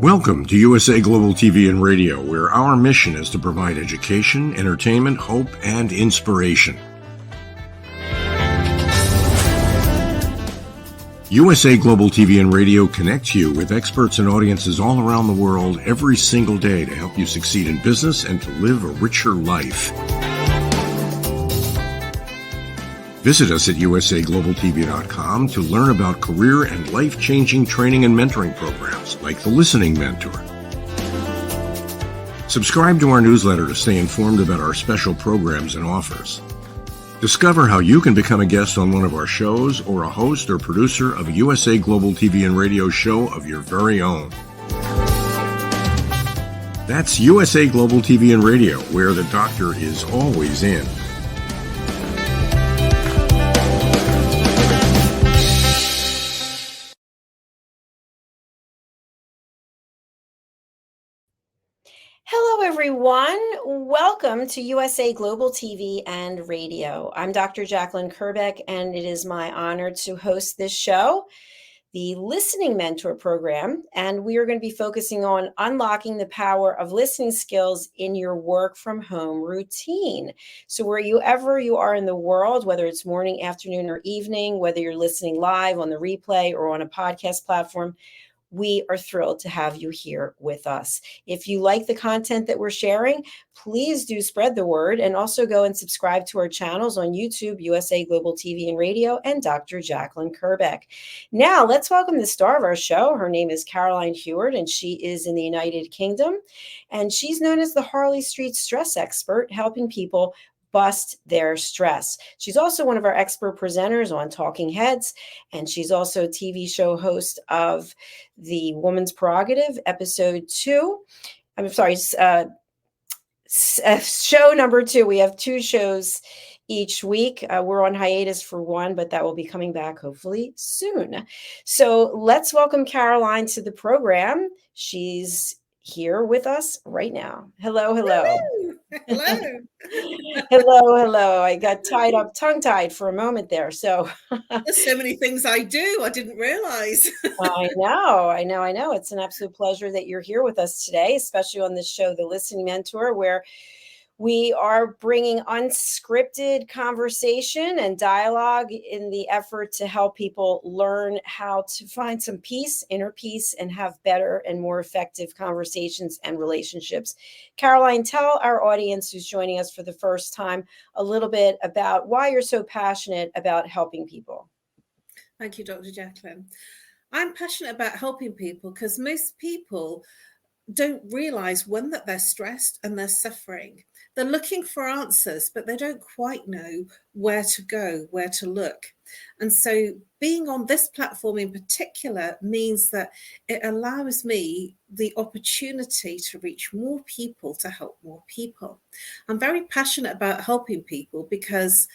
Welcome to USA Global TV and Radio, where our mission is to provide education, entertainment, hope, and inspiration. USA Global TV and Radio connects you with experts and audiences all around the world every single day to help you succeed in business and to live a richer life. Visit us at usaglobaltv.com to learn about career and life-changing training and mentoring programs like the Listening Mentor. Subscribe to our newsletter to stay informed about our special programs and offers. Discover how you can become a guest on one of our shows or a host or producer of a USA Global TV and Radio show of your very own. That's USA Global TV and Radio, where the doctor is always in. Hello, everyone. Welcome to USA Global TV and Radio. I'm Dr. Jacalyn Kerbeck, and it is my honor to host this show, the Listening Mentor program. And we are going to be focusing on unlocking the power of listening skills in your work from home routine. So wherever you are in the world, whether it's morning, afternoon, or evening, whether you're listening live on the replay or on a podcast platform, we are thrilled to have you here with us. If you like the content that we're sharing, please do spread the word and also go and subscribe to our channels on YouTube, USA Global TV and Radio, and Dr. Jacalyn Kerbeck. Now, let's welcome the star of our show. Her name is Caroline.heward, and she is in the United Kingdom. And she's known as the Harley Street stress expert, helping people bust their stress. She's also one of our expert presenters on Talking Heads, and she's also a TV show host of The Woman's Prerogative, episode 2. I'm sorry, show number 2. We have 2 shows each week. We're on hiatus for one, but that will be coming back hopefully soon. So let's welcome Caroline to the program. She's here with us right now. Hello. Hello. hello. I got tongue-tied for a moment there. So there's so many things I do. I didn't realize. I know. It's an absolute pleasure that you're here with us today, especially on this show, The Listening Mentor, where we are bringing unscripted conversation and dialogue in the effort to help people learn how to find some peace, inner peace, and have better and more effective conversations and relationships. Caroline, tell our audience who's joining us for the first time a little bit about why you're so passionate about helping people. Thank you, Dr. Jacalyn. I'm passionate about helping people because most people don't realize when that they're stressed and they're suffering. They're looking for answers, but they don't quite know where to go, where to look. And so being on this platform in particular means that it allows me the opportunity to reach more people, to help more people. I'm very passionate about helping people because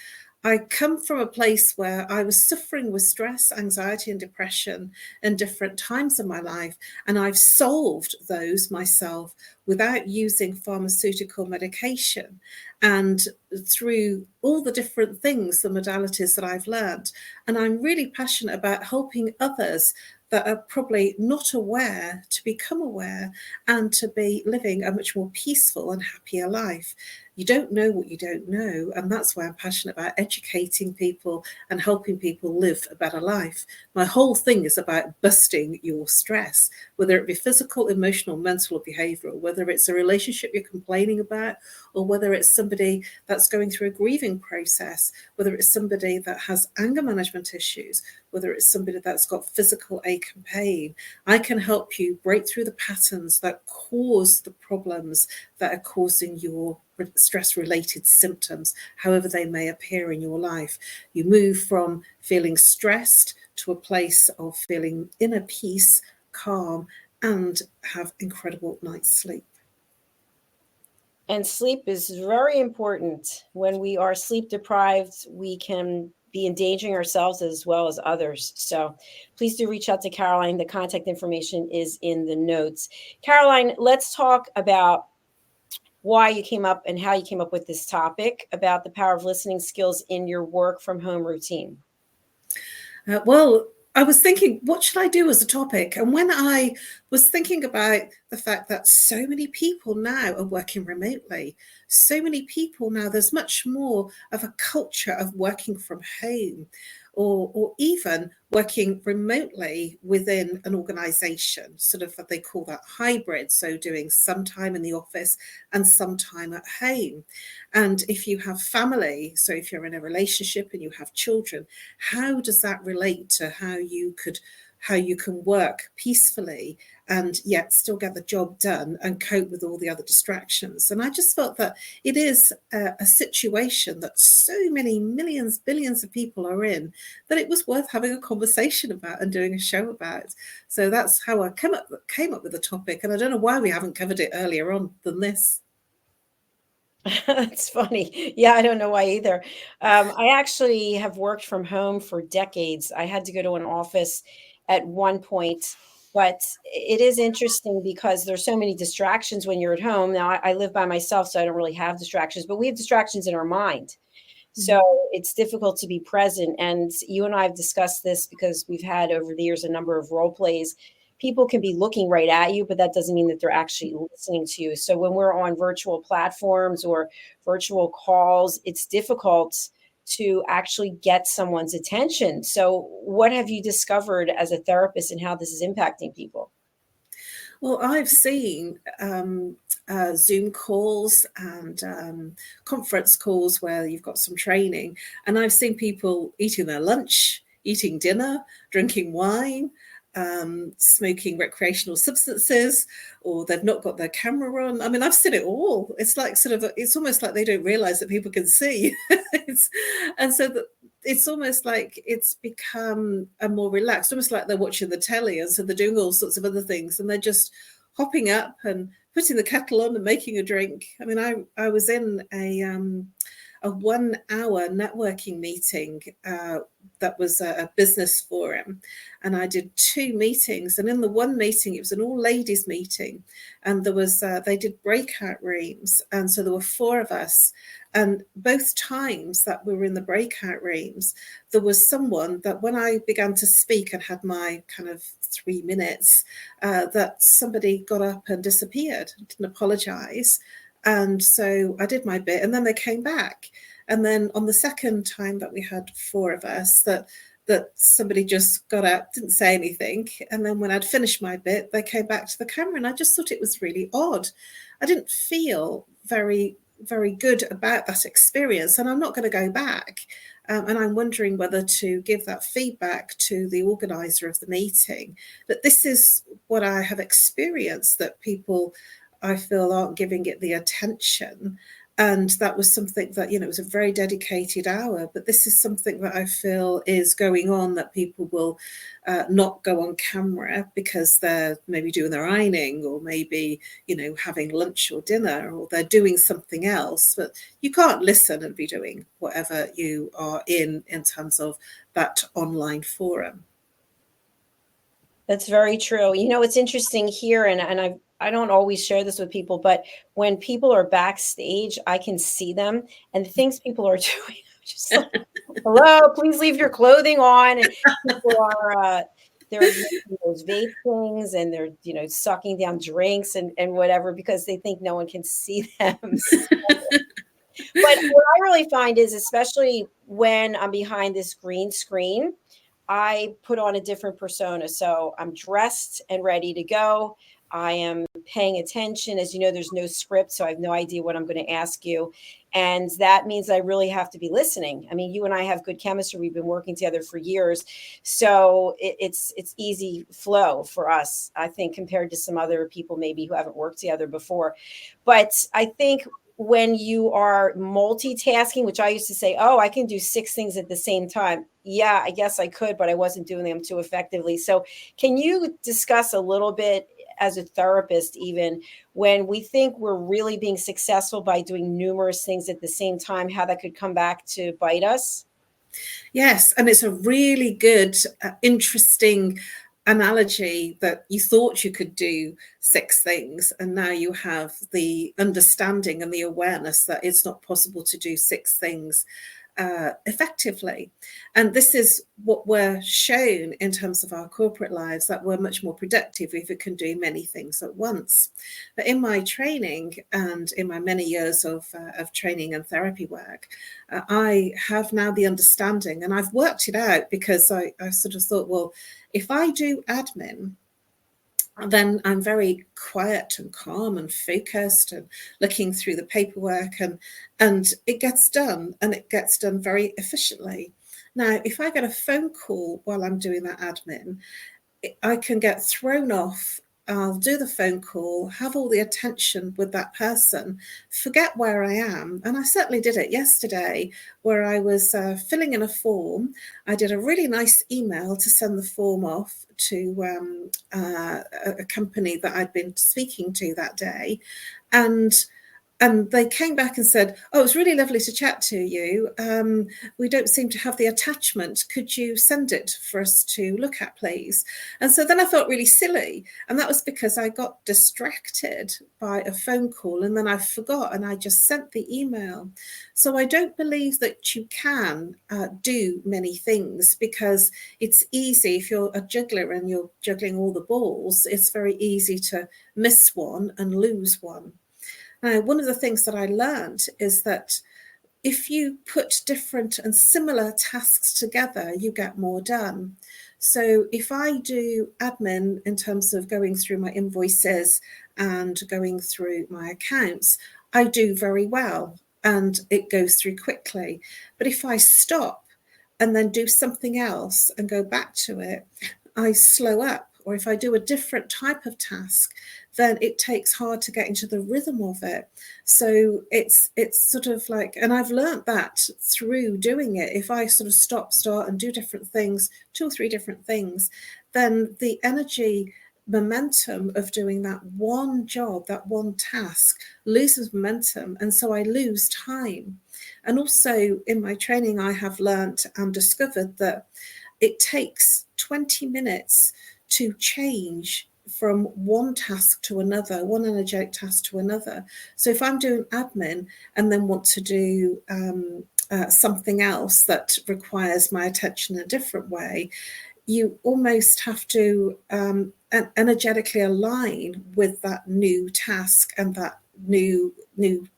I come from a place where I was suffering with stress, anxiety, and depression in different times of my life. And I've solved those myself without using pharmaceutical medication and through all the different things, the modalities that I've learned. And I'm really passionate about helping others that are probably not aware to become aware and to be living a much more peaceful and happier life. You don't know what you don't know, and that's why I'm passionate about educating people and helping people live a better life. My whole thing is about busting your stress, whether it be physical, emotional, mental, or behavioral, whether it's a relationship you're complaining about, or whether it's somebody that's going through a grieving process, whether it's somebody that has anger management issues, whether it's somebody that's got physical ache and pain. I can help you break through the patterns that cause the problems that are causing your stress-related symptoms, however they may appear in your life. You move from feeling stressed to a place of feeling inner peace, calm, and have incredible night's sleep. And sleep is very important. When we are sleep deprived, we can be endangering ourselves as well as others. So please do reach out to Caroline. The contact information is in the notes. Caroline, let's talk about why you came up and how you came up with this topic about the power of listening skills in your work from home routine. Well, I was thinking, what should I do as a topic? And when I was thinking about the fact that so many people now are working remotely. So many people now, there's much more of a culture of working from home, or even working remotely within an organization, sort of what they call that hybrid. So doing some time in the office and some time at home. And if you have family, so if you're in a relationship and you have children, how does that relate to how you can work peacefully and yet still get the job done and cope with all the other distractions? And I just felt that it is a situation that so many millions, billions of people are in, that it was worth having a conversation about and doing a show about. So that's how I came up with the topic. And I don't know why we haven't covered it earlier on than this. That's funny. Yeah, I don't know why either. I actually have worked from home for decades. I had to go to an office at one point, but it is interesting because there's so many distractions when you're at home. Now, I live by myself, so I don't really have distractions, but we have distractions in our mind. So it's difficult to be present. And you and I have discussed this because we've had over the years a number of role plays. People can be looking right at you, but that doesn't mean that they're actually listening to you. So when we're on virtual platforms or virtual calls, it's difficult to actually get someone's attention. So what have you discovered as a therapist and how this is impacting people? Well, I've seen Zoom calls and conference calls where you've got some training, and I've seen people eating their lunch, eating dinner, drinking wine, smoking recreational substances, or they've not got their camera on. I mean, I've seen it all. It's like it's almost like they don't realize that people can see. And so it's almost like it's become a more relaxed, almost like they're watching the telly, and so they're doing all sorts of other things, and they're just hopping up and putting the kettle on and making a drink. I mean, I was in a 1 hour networking meeting that was a business forum, and I did 2 meetings. And in the one meeting, it was an all ladies meeting, and there was they did breakout rooms, and so there were 4 of us. And both times that we were in the breakout rooms, there was someone that when I began to speak and had my kind of 3 minutes, that somebody got up and disappeared, didn't apologize. And so I did my bit, and then they came back. And then on the second time that we had 4 of us, that somebody just got up, didn't say anything. And then when I'd finished my bit, they came back to the camera, and I just thought it was really odd. I didn't feel very good about that experience, and I'm not going to go back. And I'm wondering whether to give that feedback to the organizer of the meeting. But this is what I have experienced, that people, I feel, aren't giving it the attention. And that was something that, it was a very dedicated hour. But this is something that I feel is going on, that people will not go on camera because they're maybe doing their ironing, or maybe, having lunch or dinner, or they're doing something else. But you can't listen and be doing whatever you are in terms of that online forum. That's very true. It's interesting here, and I don't always share this with people, but when people are backstage, I can see them and the things people are doing. Just like, hello, please leave your clothing on. And people are they're using those vape things, and they're sucking down drinks and whatever, because they think no one can see them. But what I really find is, especially when I'm behind this green screen, I put on a different persona. So I'm dressed and ready to go. I am paying attention. As you know, there's no script, so I have no idea what I'm going to ask you. And that means I really have to be listening. I mean, you and I have good chemistry. We've been working together for years. So it's easy flow for us, I think, compared to some other people maybe who haven't worked together before. But I think when you are multitasking, which I used to say, oh, I can do 6 things at the same time. Yeah, I guess I could, but I wasn't doing them too effectively. So can you discuss a little bit, as a therapist, even when we think we're really being successful by doing numerous things at the same time, how that could come back to bite us? Yes, and it's a really good, interesting analogy, that you thought you could do 6 things, and now you have the understanding and the awareness that it's not possible to do 6 things. effectively. And this is what we're shown in terms of our corporate lives, that we're much more productive if we can do many things at once. But in my training and in my many years of training and therapy work, I have now the understanding, and I've worked it out because I sort of thought, well, if I do admin, then I'm very quiet and calm and focused and looking through the paperwork, and it gets done, and it gets done very efficiently. Now, if I get a phone call while I'm doing that admin, I can get thrown off. I'll do the phone call, have all the attention with that person, forget where I am. And I certainly did it yesterday, where I was filling in a form. I did a really nice email to send the form off to a company that I'd been speaking to that day. And they came back and said, oh, it's really lovely to chat to you. We don't seem to have the attachment. Could you send it for us to look at, please? And so then I felt really silly. And that was because I got distracted by a phone call, and then I forgot, and I just sent the email. So I don't believe that you can do many things, because it's easy. If you're a juggler and you're juggling all the balls, it's very easy to miss one and lose one. Now, one of the things that I learned is that if you put different and similar tasks together, you get more done. So if I do admin in terms of going through my invoices and going through my accounts, I do very well and it goes through quickly. But if I stop and then do something else and go back to it, I slow up. Or if I do a different type of task, then it takes hard to get into the rhythm of it. So it's sort of like, and I've learned that through doing it. If I sort of stop, start and do different things, 2 or 3 different things, then the energy momentum of doing that one job, that one task, loses momentum. And so I lose time. And also in my training, I have learned and discovered that it takes 20 minutes to change from one task to another, one energetic task to another. So if I'm doing admin and then want to do something else that requires my attention in a different way, you almost have to energetically align with that new task and that new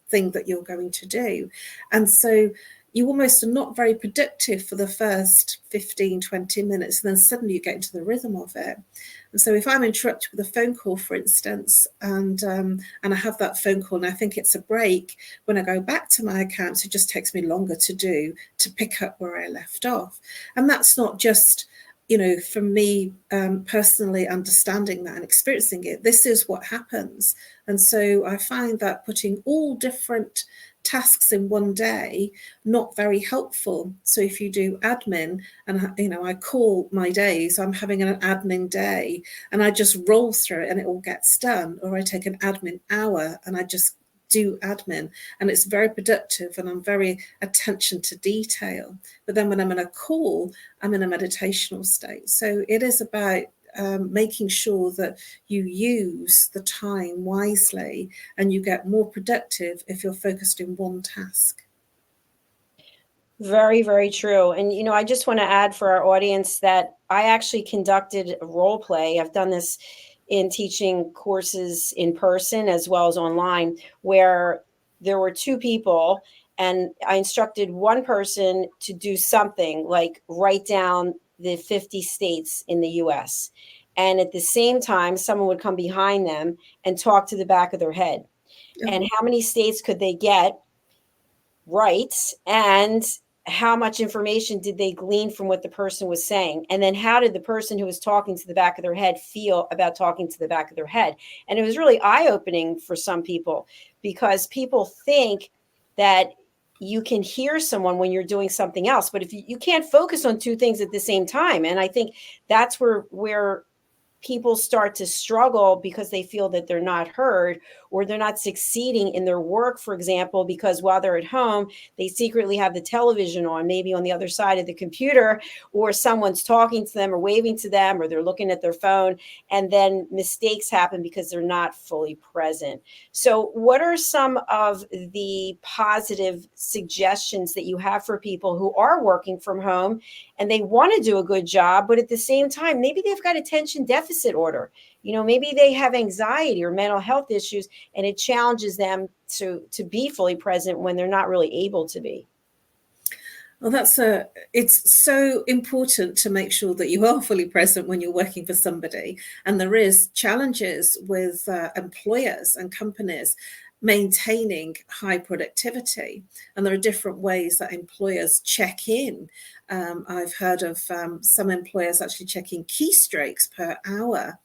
thing that you're going to do. And so you almost are not very productive for the first 15, 20 minutes, and then suddenly you get into the rhythm of it. And so if I'm interrupted with a phone call, for instance, and I have that phone call and I think it's a break, when I go back to my accounts, it just takes me longer to pick up where I left off. And that's not just, for me personally understanding that and experiencing it. This is what happens. And so I find that putting all different tasks in one day not very helpful. So if you do admin, and I call my days, I'm having an admin day, and I just roll through it and it all gets done. Or I take an admin hour and I just do admin, and it's very productive and I'm very attention to detail. But then when I'm in a call, I'm in a meditational state. So it is about making sure that you use the time wisely, and you get more productive if you're focused in one task. Very, very true. And, I just want to add for our audience that I actually conducted a role play. I've done this in teaching courses in person as well as online, where there were 2 people, and I instructed one person to do something like write down the 50 states in the US. And at the same time, someone would come behind them and talk to the back of their head. And how many states could they get right? And how much information did they glean from what the person was saying? And then how did the person who was talking to the back of their head feel about talking to the back of their head? And it was really eye-opening for some people, because people think that you can hear someone when you're doing something else, but if you can't focus on 2 things at the same time. And I think that's where people start to struggle, because they feel that they're not heard, or they're not succeeding in their work, for example, because while they're at home, they secretly have the television on, maybe on the other side of the computer, or someone's talking to them or waving to them, or they're looking at their phone, and then mistakes happen because they're not fully present. So what are some of the positive suggestions that you have for people who are working from home and they want to do a good job, but at the same time, maybe they've got attention deficit order, maybe they have anxiety or mental health issues, and it challenges them to be fully present when they're not really able to be? Well, it's so important to make sure that you are fully present when you're working for somebody. And there is challenges with employers and companies maintaining high productivity. And there are different ways that employers check in. I've heard of some employers actually checking keystrokes per hour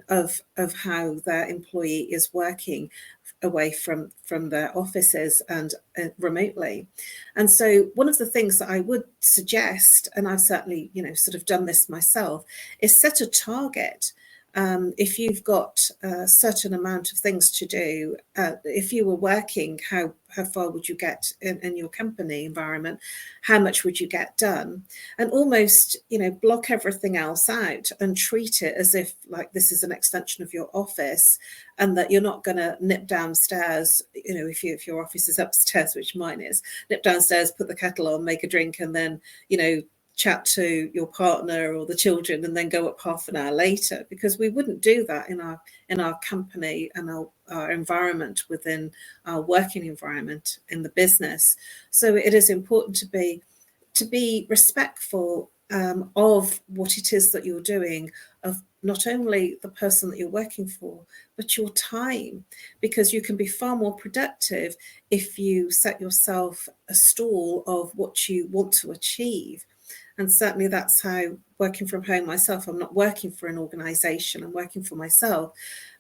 of how their employee is working away from their offices and remotely. And so one of the things that I would suggest, and I've certainly sort of done this myself, is set a target. If you've got a certain amount of things to do, if you were working, how far would you get in your company environment? How much would you get done? And almost, block everything else out and treat it as if like this is an extension of your office, and that you're not going to nip downstairs, if your office is upstairs, which mine is, nip downstairs, put the kettle on, make a drink, and then, chat to your partner or the children and then go up half an hour later, because we wouldn't do that in our company and our environment, within our working environment in the business. So it is important to be respectful of what it is that you're doing, of not only the person that you're working for, but your time, because you can be far more productive if you set yourself a stall of what you want to achieve. And certainly that's how working from home myself, I'm not working for an organization, I'm working for myself.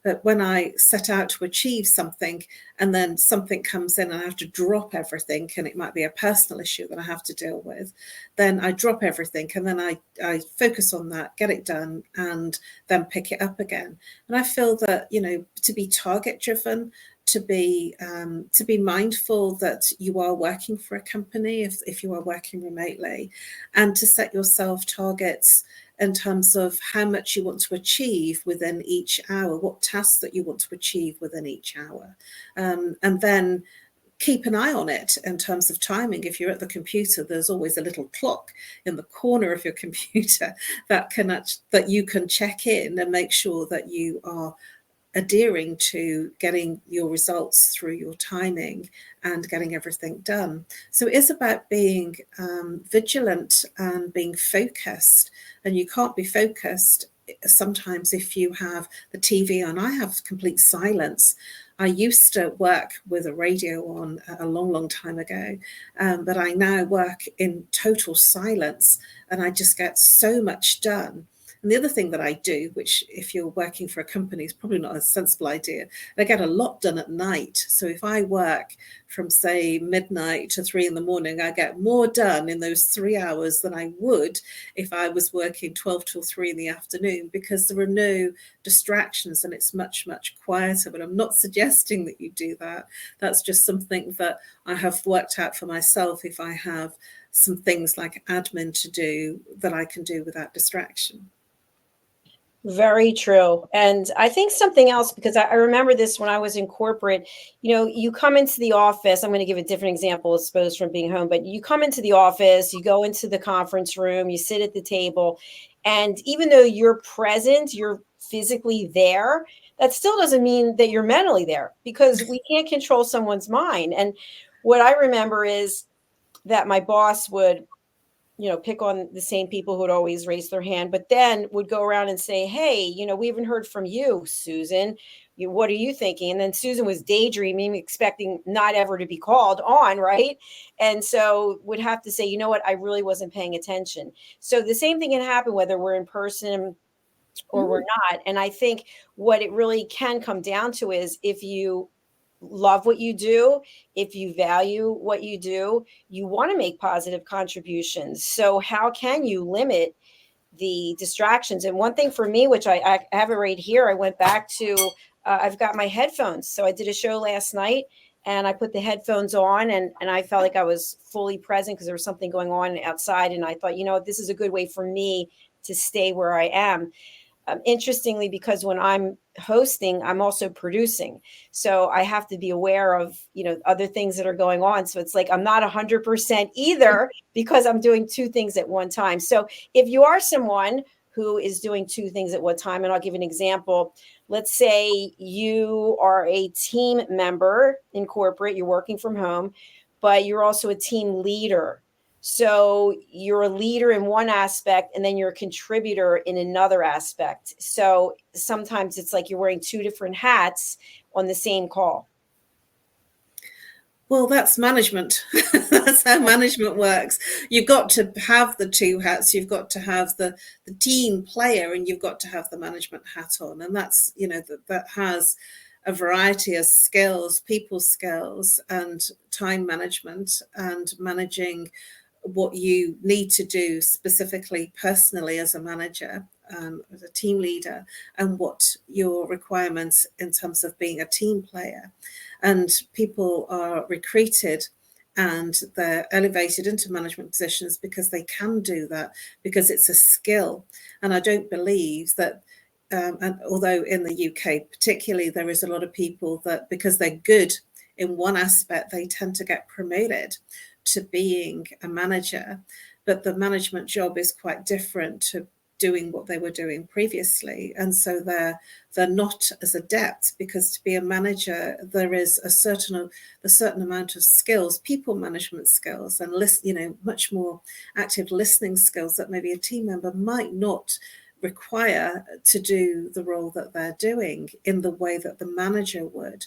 But when I set out to achieve something and then something comes in and I have to drop everything, and it might be a personal issue that I have to deal with, then I drop everything and then I focus on that, get it done, and then pick it up again. And I feel that, to be target driven, to be mindful that you are working for a company if you are working remotely, and to set yourself targets in terms of how much you want to achieve within each hour, what tasks that you want to achieve within each hour, and then keep an eye on it in terms of timing. If you're at the computer, there's always a little clock in the corner of your computer that you can check in and make sure that you are adhering to getting your results through your timing and getting everything done. So it is about being vigilant and being focused. And you can't be focused sometimes if you have the TV on. I have complete silence. I used to work with a radio on a long, long time ago, but I now work in total silence, and I just get so much done. And the other thing that I do, which if you're working for a company is probably not a sensible idea, I get a lot done at night. So if I work from, say, midnight to 3 a.m, I get more done in those 3 hours than I would if I was working 12 till 3 in the afternoon, because there are no distractions and it's much, much quieter. But I'm not suggesting that you do that. That's just something that I have worked out for myself. If I have some things like admin to do that I can do without distraction. Very true. And I think something else, because I remember this when I was in corporate, you come into the office. I'm going to give a different example, I suppose, from being home, but you come into the office, you go into the conference room, you sit at the table, and even though you're present, you're physically there, that still doesn't mean that you're mentally there, because we can't control someone's mind. And what I remember is that my boss would pick on the same people who would always raise their hand, but then would go around and say, hey, we haven't heard from you, Susan. What are you thinking? And then Susan was daydreaming, expecting not ever to be called on, right? And so would have to say, you know what, I really wasn't paying attention. So the same thing can happen whether we're in person or we're not. And I think what it really can come down to is, if you love what you do, if you value what you do, you want to make positive contributions. So how can you limit the distractions? And one thing for me, which I have it right here, I went back to I've got my headphones. So I did a show last night and I put the headphones on and I felt like I was fully present because there was something going on outside. And I thought, this is a good way for me to stay where I am. Interestingly, because when I'm hosting, I'm also producing. So I have to be aware of, other things that are going on. So it's like I'm not 100% either because I'm doing two things at one time. So if you are someone who is doing two things at one time, and I'll give an example. Let's say you are a team member in corporate, you're working from home, but you're also a team leader. So you're a leader in one aspect and then you're a contributor in another aspect. So sometimes it's like you're wearing two different hats on the same call. Well, that's management. That's how management works. You've got to have the two hats. You've got to have the team player and you've got to have the management hat on. And that's, that has a variety of skills, people skills and time management and managing what you need to do specifically personally as a manager, as a team leader, and what your requirements in terms of being a team player. And people are recruited and they're elevated into management positions because they can do that, because it's a skill. And I don't believe that, and although in the UK particularly, there is a lot of people that because they're good in one aspect, they tend to get promoted to being a manager, but the management job is quite different to doing what they were doing previously, and so they're not as adept, because to be a manager there is a certain amount of skills, people management skills, and much more active listening skills that maybe a team member might not require to do the role that they're doing in the way that the manager would.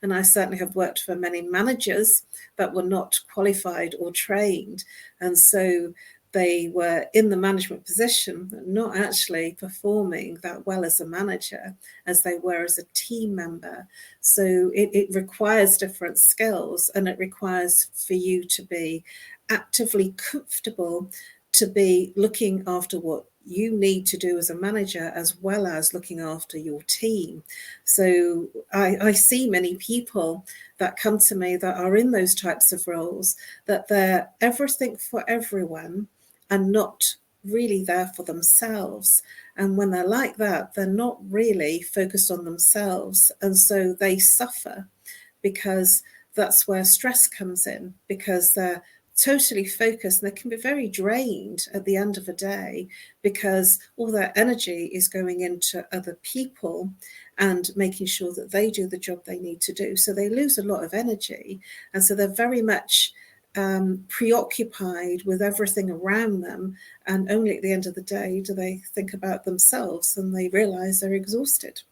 And I certainly have worked for many managers that were not qualified or trained. And so they were in the management position, not actually performing that well as a manager as they were as a team member. So it requires different skills, and it requires for you to be actively comfortable to be looking after what you need to do as a manager, as well as looking after your team. So I see many people that come to me that are in those types of roles, that they're everything for everyone and not really there for themselves. And when they're like that, they're not really focused on themselves. And so they suffer, because that's where stress comes in, because they're totally focused and they can be very drained at the end of a day, because all their energy is going into other people and making sure that they do the job they need to do. So they lose a lot of energy, and so they're very much preoccupied with everything around them, and only at the end of the day do they think about themselves and they realize they're exhausted.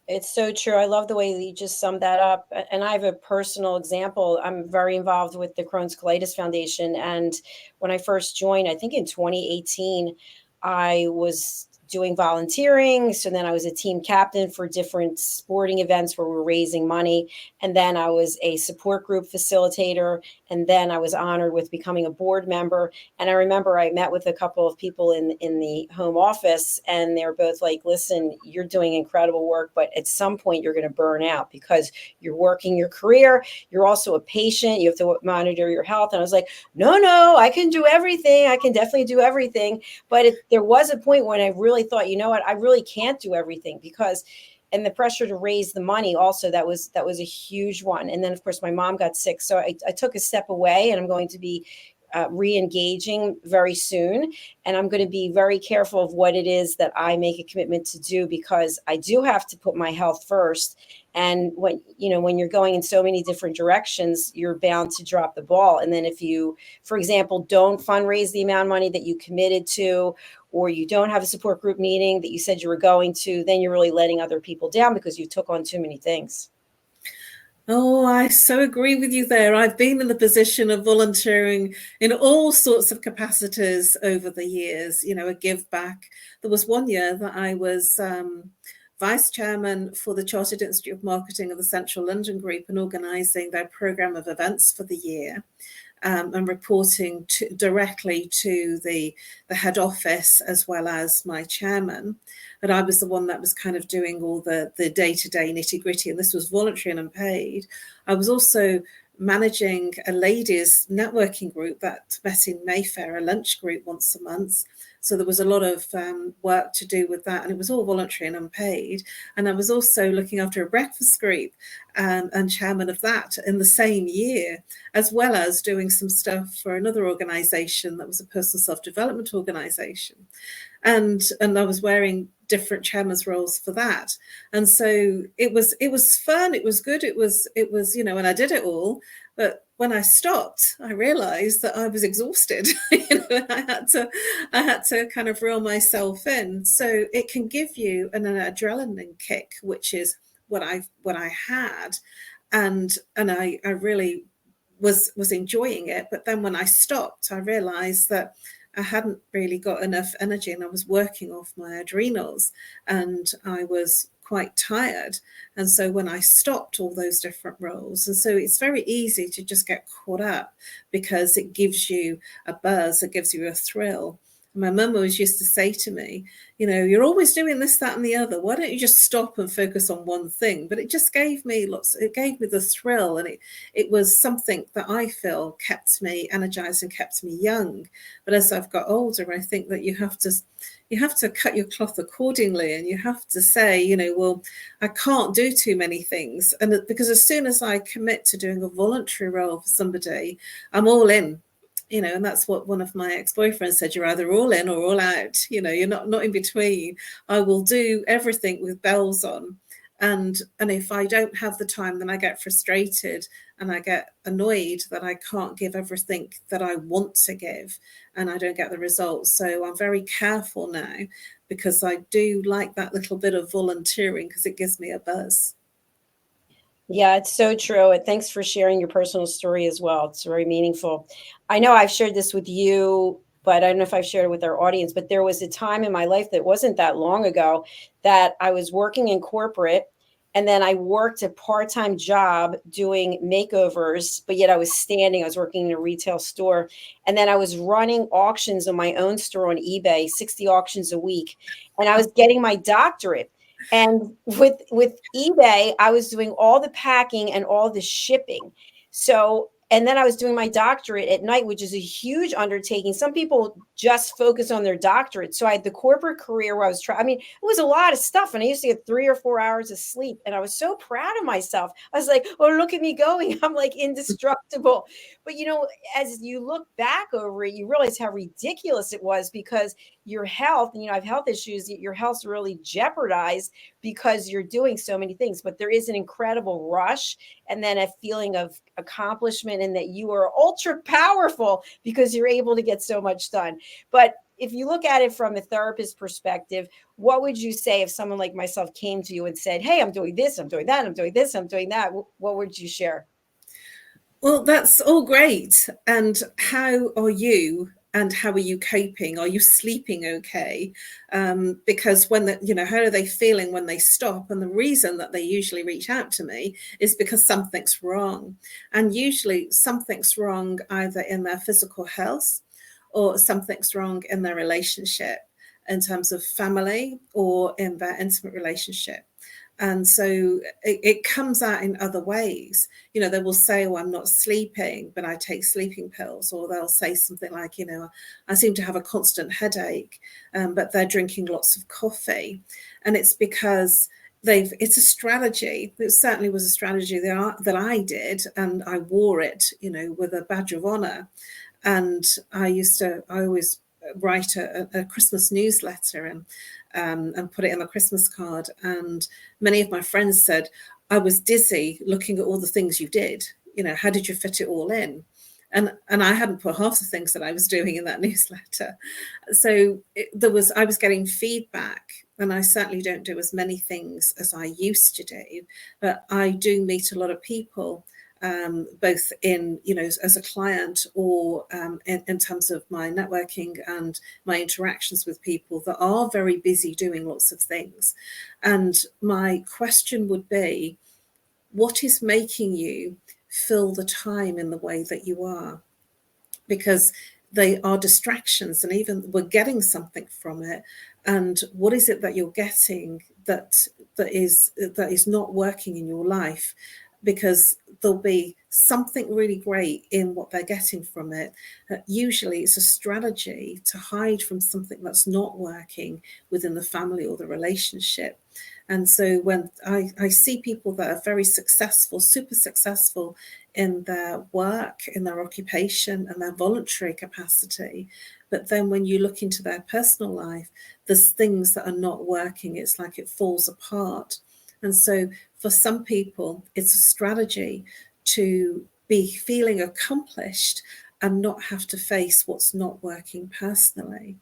It's so true. I love the way that you just summed that up. And I have a personal example. I'm very involved with the Crohn's Colitis Foundation. And when I first joined, I think in 2018, I was doing volunteering. So then I was a team captain for different sporting events where we were raising money. And then I was a support group facilitator. And then I was honored with becoming a board member. And I remember I met with a couple of people in the home office, and they're both like, listen, you're doing incredible work, but at some point you're going to burn out because you're working your career. You're also a patient. You have to monitor your health. And I was like, no, I can do everything. I can definitely do everything. But there was a point when I really thought, you know what, I really can't do everything, because and the pressure to raise the money also, that was a huge one. And then of course my mom got sick, so I took a step away, and I'm going to be re-engaging very soon, and I'm going to be very careful of what it is that I make a commitment to do, because I do have to put my health first. And when you're going in so many different directions, you're bound to drop the ball. And then if you, for example, don't fundraise the amount of money that you committed to, or you don't have a support group meeting that you said you were going to, then you're really letting other people down because you took on too many things. Oh, I so agree with you there. I've been in the position of volunteering in all sorts of capacities over the years, a give back. There was one year that I was vice chairman for the Chartered Institute of Marketing of the Central London Group and organising their programme of events for the year. and reporting directly to the head office as well as my chairman. But I was the one that was kind of doing all the day-to-day nitty-gritty, and this was voluntary and unpaid. I was also managing a ladies networking group that met in Mayfair, a lunch group once a month. So there was a lot of work to do with that, and it was all voluntary and unpaid. And I was also looking after a breakfast group and chairman of that in the same year, as well as doing some stuff for another organisation that was a personal self-development organisation. And I was wearing different chairman's roles for that. And so it was fun, it was good, it was, and I did it all. But when I stopped, I realized that I was exhausted. I had to kind of reel myself in. So it can give you an adrenaline kick, which is what I had. And I really was enjoying it. But then when I stopped, I realized that I hadn't really got enough energy, and I was working off my adrenals, and I was quite tired. And so when I stopped all those different roles, and so it's very easy to just get caught up because it gives you a buzz, it gives you a thrill. My mum always used to say to me, you're always doing this, that, and the other. Why don't you just stop and focus on one thing? But it just gave me it gave me the thrill. And it was something that I feel kept me energized and kept me young. But as I've got older, I think that you have to cut your cloth accordingly, and you have to say, well, I can't do too many ththings. And because as soon as I commit to doing a voluntary role for somebody, I'm all in. And that's what one of my ex-boyfriends said, you're either all in or all out, you're not in between. I will do everything with bells on. And if I don't have the time, then I get frustrated and I get annoyed that I can't give everything that I want to give, and I don't get the results. So I'm very careful now, because I do like that little bit of volunteering because it gives me a buzz. Yeah, it's so true. And thanks for sharing your personal story as well. It's very meaningful. I know I've shared this with you, but I don't know if I've shared it with our audience, but there was a time in my life that wasn't that long ago that I was working in corporate, and then I worked a part-time job doing makeovers, but yet I was working in a retail store. And then I was running auctions on my own store on eBay, 60 auctions a week. And I was getting my doctorate. And with eBay, I was doing all the packing and all the shipping. So, and then I was doing my doctorate at night, which is a huge undertaking. Some people just focus on their doctorate. So I had the corporate career where I was it was a lot of stuff. And I used to get 3 or 4 hours of sleep. And I was so proud of myself. I was like, oh, look at me going. I'm like indestructible. But, as you look back over it, you realize how ridiculous it was, because your health, and I have health issues, your health's really jeopardized because you're doing so many things. But there is an incredible rush, and then a feeling of accomplishment, and that you are ultra powerful because you're able to get so much done. But if you look at it from a therapist perspective, what would you say if someone like myself came to you and said, hey, I'm doing this, I'm doing that, I'm doing this, I'm doing that? What would you share? Well, that's all great. And how are you? And how are you coping? Are you sleeping okay? Because when how are they feeling when they stop? And the reason that they usually reach out to me is because something's wrong. And usually something's wrong either in their physical health, or something's wrong in their relationship, in terms of family or in their intimate relationship. And so it comes out in other ways. They will say, oh, I'm not sleeping, but I take sleeping pills. Or they'll say something like, I seem to have a constant headache, but they're drinking lots of coffee. And it's because it's a strategy. It certainly was a strategy that I did, and I wore it, with a badge of honor. And I always write a Christmas newsletter and put it in a Christmas card. And many of my friends said, I was dizzy looking at all the things you did. How did you fit it all in? And I hadn't put half the things that I was doing in that newsletter. So I was getting feedback, and I certainly don't do as many things as I used to do, but I do meet a lot of people, both in, as a client, or in terms of my networking and my interactions with people that are very busy doing lots of things. And my question would be, what is making you fill the time in the way that you are? because they are distractions, and even we're getting something from it. And what is it that you're getting that is not working in your life? Because there'll be something really great in what they're getting from it. Usually it's a strategy to hide from something that's not working within the family or the relationship. And so when I see people that are very successful, super successful in their work, in their occupation and their voluntary capacity, but then when you look into their personal life, there's things that are not working. It's like it falls apart. And so for some people, it's a strategy to be feeling accomplished and not have to face what's not working personally.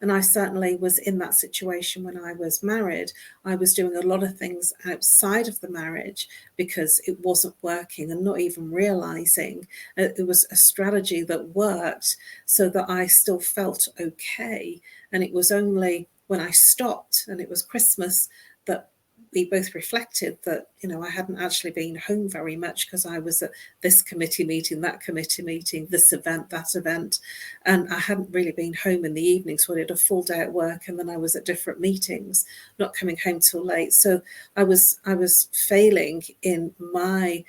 And I certainly was in that situation when I was married. I was doing a lot of things outside of the marriage because it wasn't working, and not even realizing it was a strategy that worked so that I still felt okay. And it was only when I stopped, and it was Christmas, that we both reflected that, I hadn't actually been home very much because I was at this committee meeting, that committee meeting, this event, that event. And I hadn't really been home in the evening. So I did a full day at work, and then I was at different meetings, not coming home till late. So I was failing in my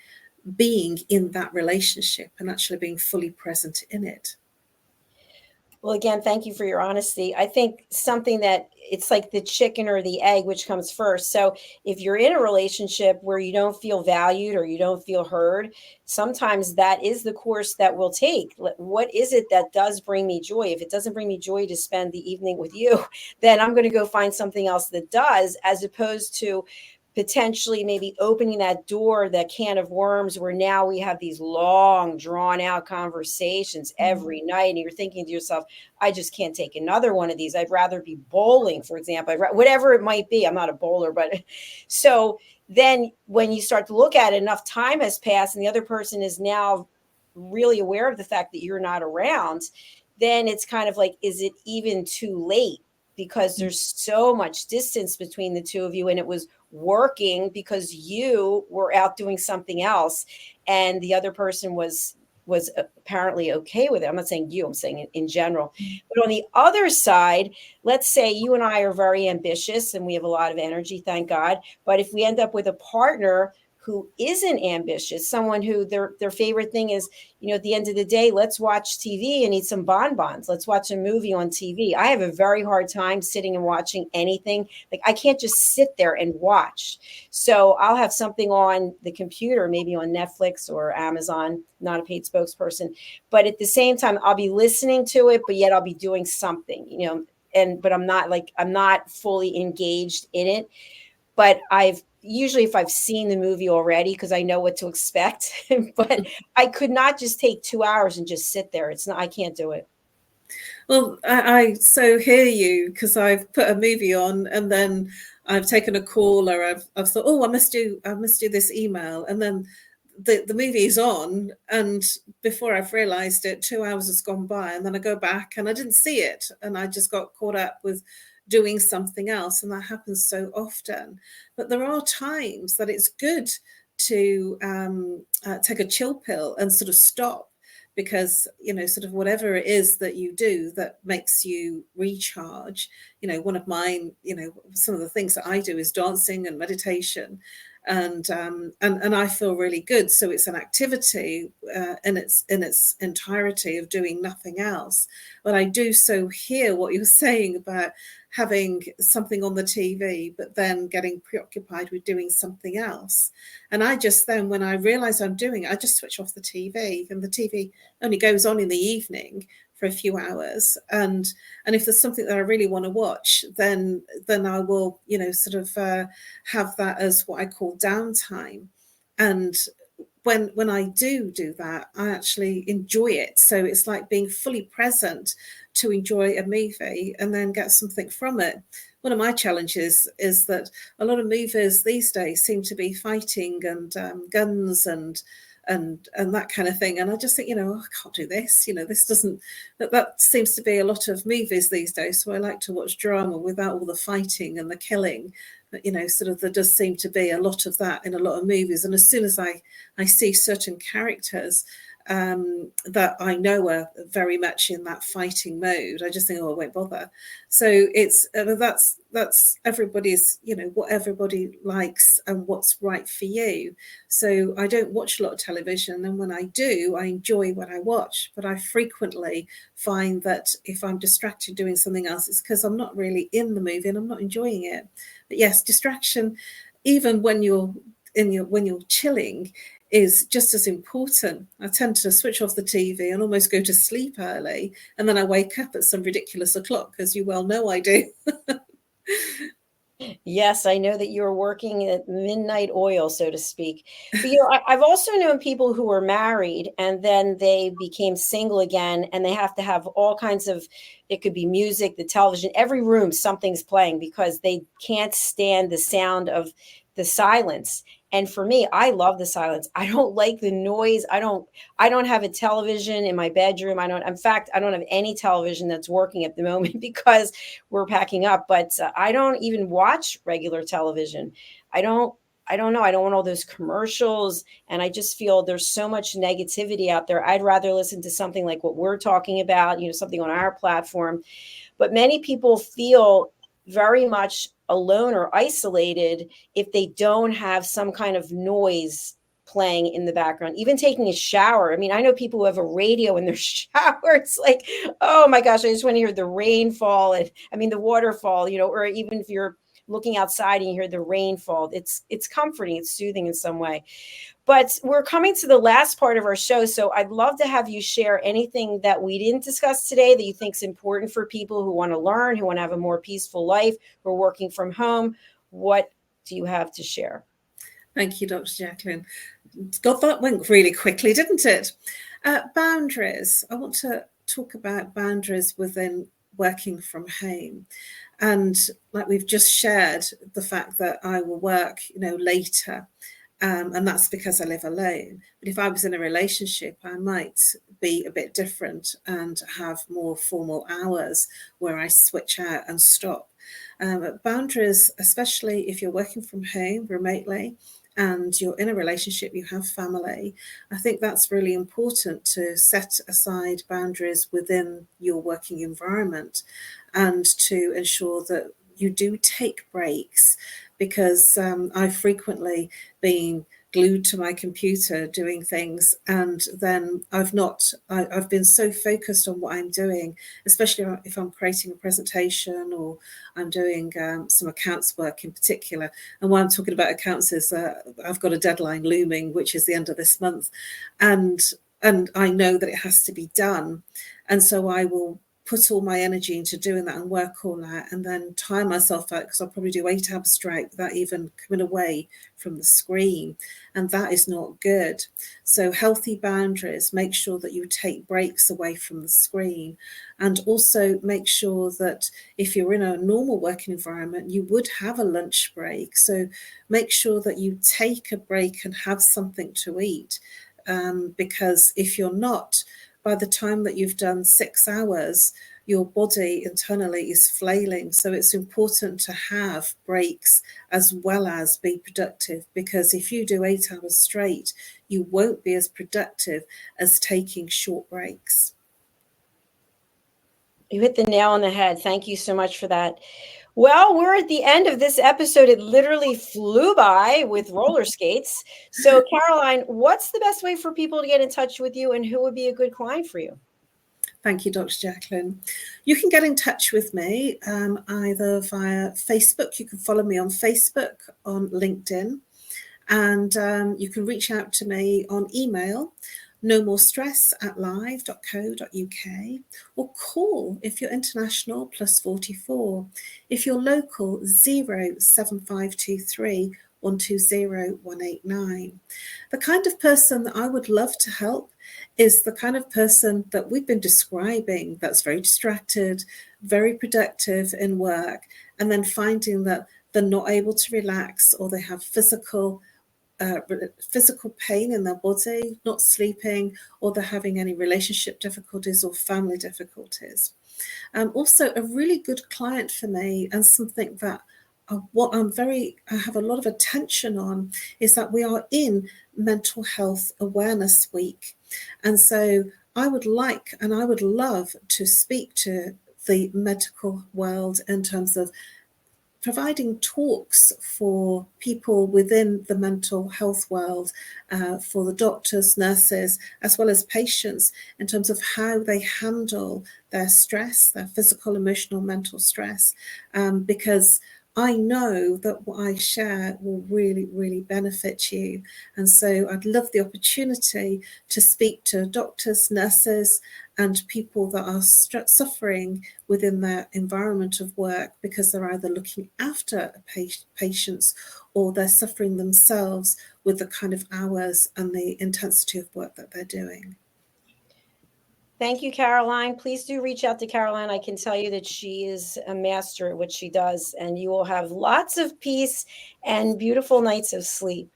being in that relationship and actually being fully present in it. Well, again, thank you for your honesty. I think something that it's like the chicken or the egg, which comes first. So if you're in a relationship where you don't feel valued or you don't feel heard, sometimes that is the course that we'll take. What is it that does bring me joy? If it doesn't bring me joy to spend the evening with you, then I'm going to go find something else that does, as opposed to potentially maybe opening that door, that can of worms, where now we have these long drawn out conversations every night. And you're thinking to yourself, I just can't take another one of these. I'd rather be bowling, for example, whatever it might be. I'm not a bowler, but so then when you start to look at it, enough time has passed and the other person is now really aware of the fact that you're not around, then it's kind of like, is it even too late? Because there's so much distance between the two of you, and it was working because you were out doing something else and the other person was apparently okay with it. I'm not saying you, I'm saying in general. But on the other side, let's say you and I are very ambitious and we have a lot of energy, thank God. But if we end up with a partner who isn't ambitious, someone who their favorite thing is, at the end of the day, let's watch TV and eat some bonbons. Let's watch a movie on TV. I have a very hard time sitting and watching anything. Like, I can't just sit there and watch. So I'll have something on the computer, maybe on Netflix or Amazon, not a paid spokesperson. But at the same time, I'll be listening to it, but yet I'll be doing something, but I'm not fully engaged in it. But usually if I've seen the movie already, because I know what to expect, but I could not just take 2 hours and just sit there. I can't do it. Well, I so hear you, because I've put a movie on and then I've taken a call, or I've thought, oh, I must do this email. And then the movie is on, and before I've realized it, 2 hours has gone by, and then I go back and I didn't see it. And I just got caught up with doing something else. And that happens so often. But there are times that it's good to take a chill pill and sort of stop, because, sort of whatever it is that you do that makes you recharge, one of mine, some of the things that I do is dancing and meditation. And I feel really good. So it's an activity in its entirety of doing nothing else. But I do so hear what you're saying about having something on the TV, but then getting preoccupied with doing something else. And I just then, when I realize I'm doing it, I just switch off the TV, and the TV only goes on in the evening for a few hours. And if there's something that I really want to watch, then I will, sort of have that as what I call downtime. And when I do that, I actually enjoy it. So it's like being fully present to enjoy a movie and then get something from it. One of my challenges is that a lot of movies these days seem to be fighting and guns and that kind of thing. And I just think, I can't do this. This doesn't, that seems to be a lot of movies these days. So I like to watch drama without all the fighting and the killing. But, sort of there does seem to be a lot of that in a lot of movies. And as soon as I see certain characters that I know are very much in that fighting mode. I just think, oh, I won't bother. So it's that's everybody's, what everybody likes and what's right for you. So I don't watch a lot of television, and when I do, I enjoy what I watch. But I frequently find that if I'm distracted doing something else, it's because I'm not really in the movie and I'm not enjoying it. But yes, distraction, even when you're chilling, is just as important. I tend to switch off the TV and almost go to sleep early, and then I wake up at some ridiculous o'clock, as you well know I do. Yes, I know that you're working at midnight oil, so to speak. But I've also known people who were married and then they became single again, and they have to have all kinds of, it could be music, the television, every room something's playing because they can't stand the sound of the silence. And for me, I love the silence. I don't like the noise. I don't have a television in my bedroom. In fact, I don't have any television that's working at the moment because we're packing up, but I don't even watch regular television. I don't know. I don't want all those commercials. And I just feel there's so much negativity out there. I'd rather listen to something like what we're talking about, something on our platform. But many people feel very much alone or isolated if they don't have some kind of noise playing in the background, even taking a shower. I mean, I know people who have a radio in their shower. It's like, oh my gosh, I just want to hear the rainfall and the waterfall, or even if you're looking outside and you hear the rainfall, it's comforting, it's soothing in some way. But we're coming to the last part of our show, so I'd love to have you share anything that we didn't discuss today that you think is important for people who want to learn, who want to have a more peaceful life, who are working from home. What do you have to share? Thank you, Dr. Jacalyn. God, that went really quickly, didn't it? Boundaries. I want to talk about boundaries within working from home. And like we've just shared, the fact that I will work, later. And that's because I live alone. But if I was in a relationship, I might be a bit different and have more formal hours where I switch out and stop. Boundaries, especially if you're working from home remotely and you're in a relationship, you have family, I think that's really important to set aside boundaries within your working environment and to ensure that you do take breaks, because I've frequently been glued to my computer doing things, and then I've been so focused on what I'm doing, especially if I'm creating a presentation or I'm doing some accounts work in particular. And why I'm talking about accounts is I've got a deadline looming, which is the end of this month, and I know that it has to be done, and so I will put all my energy into doing that and work all that, and then tire myself out because I'll probably do 8 hours straight without even coming away from the screen, and that is not good. So healthy boundaries, make sure that you take breaks away from the screen, and also make sure that if you're in a normal working environment, you would have a lunch break. So make sure that you take a break and have something to eat, because if you're not, by the time that you've done 6 hours, your body internally is flailing. So it's important to have breaks as well as be productive, because if you do 8 hours straight, you won't be as productive as taking short breaks. You hit the nail on the head. Thank you so much for that. Well, we're at the end of this episode. It literally flew by with roller skates. So, Caroline, what's the best way for people to get in touch with you, and who would be a good client for you? Thank you, Dr. Jacalyn. You can get in touch with me either via Facebook. You can follow me on Facebook, on LinkedIn, and you can reach out to me on email, nomorestress@live.co.uk, or call if you're international +44. If you're local, 07523 120 189. The kind of person that I would love to help is the kind of person that we've been describing, that's very distracted, very productive in work, and then finding that they're not able to relax, or they have physical pain in their body, not sleeping, or they're having any relationship difficulties or family difficulties. Also, a really good client for me, and something that I have a lot of attention on, is that we are in Mental Health Awareness Week. And so I would like and I would love to speak to the medical world in terms of providing talks for people within the mental health world, for the doctors, nurses, as well as patients, in terms of how they handle their stress, their physical, emotional, mental stress, because I know that what I share will really, really benefit you. And so I'd love the opportunity to speak to doctors, nurses, and people that are suffering within their environment of work because they're either looking after patients or they're suffering themselves with the kind of hours and the intensity of work that they're doing. Thank you, Caroline. Please do reach out to Caroline. I can tell you that she is a master at what she does, and you will have lots of peace and beautiful nights of sleep.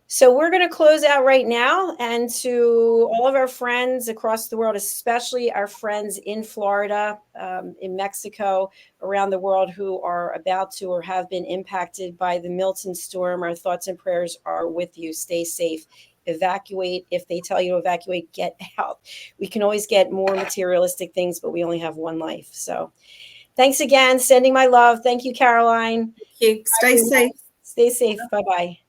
So we're going to close out right now. And to all of our friends across the world, especially our friends in Florida, in Mexico, around the world who are about to or have been impacted by the Milton storm, our thoughts and prayers are with you. Stay safe. Evacuate. If they tell you to evacuate, get out. We can always get more materialistic things, but we only have one life. So thanks again. Sending my love. Thank you, Caroline. Thank you. Stay safe. Stay safe. Bye-bye.